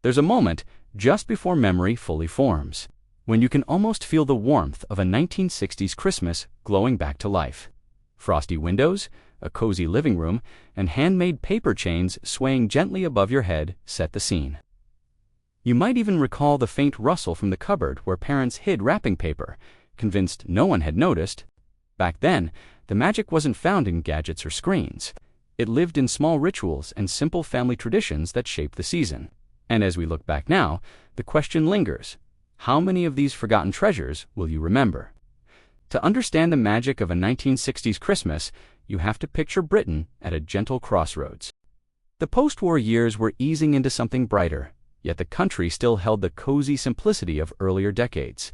There's a moment just before memory fully forms, when you can almost feel the warmth of a 1960s Christmas glowing back to life. Frosty windows, a cozy living room, and handmade paper chains swaying gently above your head set the scene. You might even recall the faint rustle from the cupboard where parents hid wrapping paper, convinced no one had noticed. Back then, the magic wasn't found in gadgets or screens. It lived in small rituals and simple family traditions that shaped the season. And as we look back now, the question lingers: how many of these forgotten treasures will you remember? To understand the magic of a 1960s Christmas, you have to picture Britain at a gentle crossroads. The post-war years were easing into something brighter, yet the country still held the cozy simplicity of earlier decades.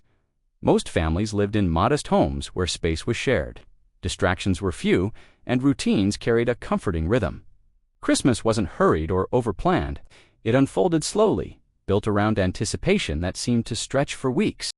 Most families lived in modest homes where space was shared. Distractions were few, and routines carried a comforting rhythm. Christmas wasn't hurried or overplanned. It unfolded slowly, built around anticipation that seemed to stretch for weeks.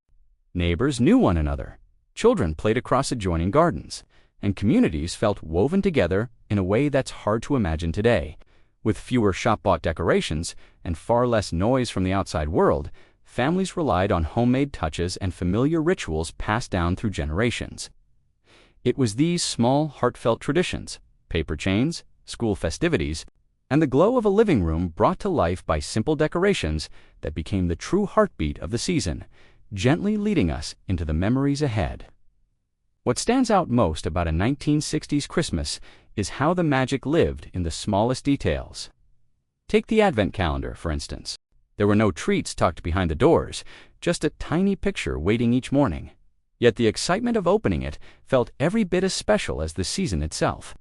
Neighbors knew one another. Children played across adjoining gardens, and communities felt woven together in a way that's hard to imagine today. With fewer shop-bought decorations and far less noise from the outside world, families relied on homemade touches and familiar rituals passed down through generations. It was these small, heartfelt traditions, paper chains, school festivities, and the glow of a living room brought to life by simple decorations that became the true heartbeat of the season, gently leading us into the memories ahead. What stands out most about a 1960s Christmas is how the magic lived in the smallest details. Take the Advent calendar, for instance. There were no treats tucked behind the doors, just a tiny picture waiting each morning. Yet the excitement of opening it felt every bit as special as the season itself.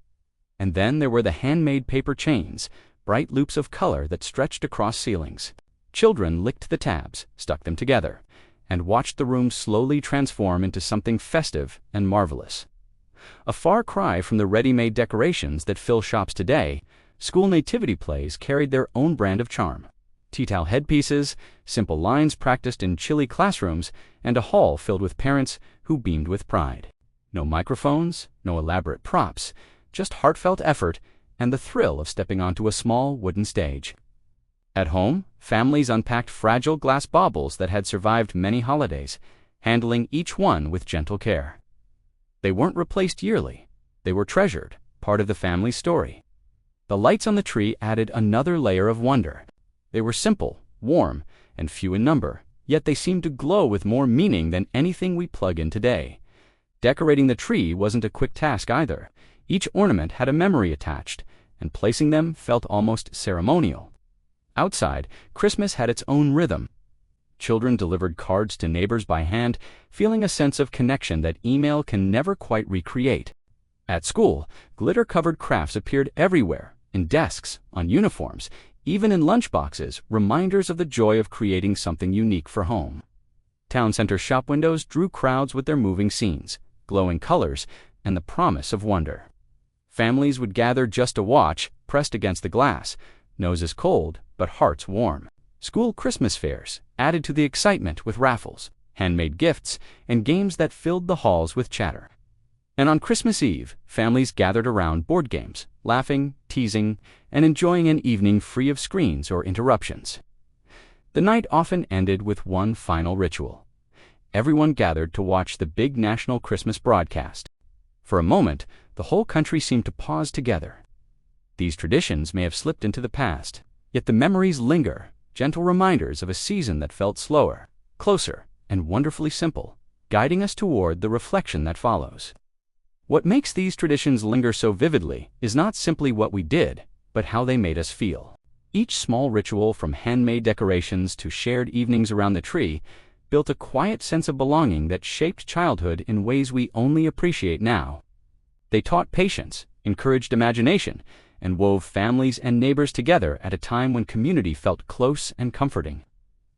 And then there were the handmade paper chains, bright loops of color that stretched across ceilings. Children licked the tabs, stuck them together, and watched the room slowly transform into something festive and marvelous. A far cry from the ready-made decorations that fill shops today, school nativity plays carried their own brand of charm. Tea-towel headpieces, simple lines practiced in chilly classrooms, and a hall filled with parents who beamed with pride. No microphones, no elaborate props, just heartfelt effort and the thrill of stepping onto a small wooden stage. At home, families unpacked fragile glass baubles that had survived many holidays, handling each one with gentle care. They weren't replaced yearly. They were treasured, part of the family's story. The lights on the tree added another layer of wonder. They were simple, warm, and few in number, yet they seemed to glow with more meaning than anything we plug in today. Decorating the tree wasn't a quick task either. Each ornament had a memory attached, and placing them felt almost ceremonial. Outside, Christmas had its own rhythm. Children delivered cards to neighbors by hand, feeling a sense of connection that email can never quite recreate. At school, glitter-covered crafts appeared everywhere, in desks, on uniforms, even in lunchboxes, reminders of the joy of creating something unique for home. Town center shop windows drew crowds with their moving scenes, glowing colors, and the promise of wonder. Families would gather just to watch, pressed against the glass, noses cold, but hearts warm. School Christmas fairs added to the excitement with raffles, handmade gifts, and games that filled the halls with chatter. And on Christmas Eve, families gathered around board games, laughing, teasing, and enjoying an evening free of screens or interruptions. The night often ended with one final ritual. Everyone gathered to watch the big national Christmas broadcast. For a moment, the whole country seemed to pause together. These traditions may have slipped into the past, yet the memories linger, gentle reminders of a season that felt slower, closer, and wonderfully simple, guiding us toward the reflection that follows. What makes these traditions linger so vividly is not simply what we did, but how they made us feel. Each small ritual, from handmade decorations to shared evenings around the tree, built a quiet sense of belonging that shaped childhood in ways we only appreciate now. They taught patience, encouraged imagination, and wove families and neighbors together at a time when community felt close and comforting.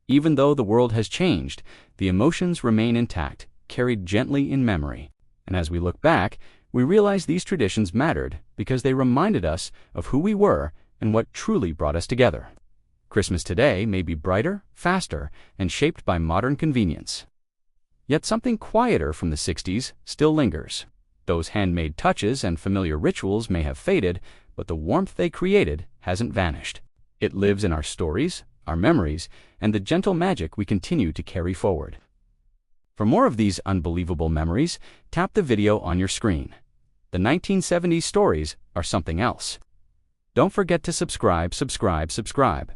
Even though the world has changed, the emotions remain intact, carried gently in memory. And as we look back, we realize these traditions mattered because they reminded us of who we were and what truly brought us together. Christmas today may be brighter, faster, and shaped by modern convenience. Yet something quieter from the 60s still lingers. Those handmade touches and familiar rituals may have faded, but the warmth they created hasn't vanished. It lives in our stories, our memories, and the gentle magic we continue to carry forward. For more of these unbelievable memories, tap the video on your screen. The 1970s stories are something else. Don't forget to subscribe.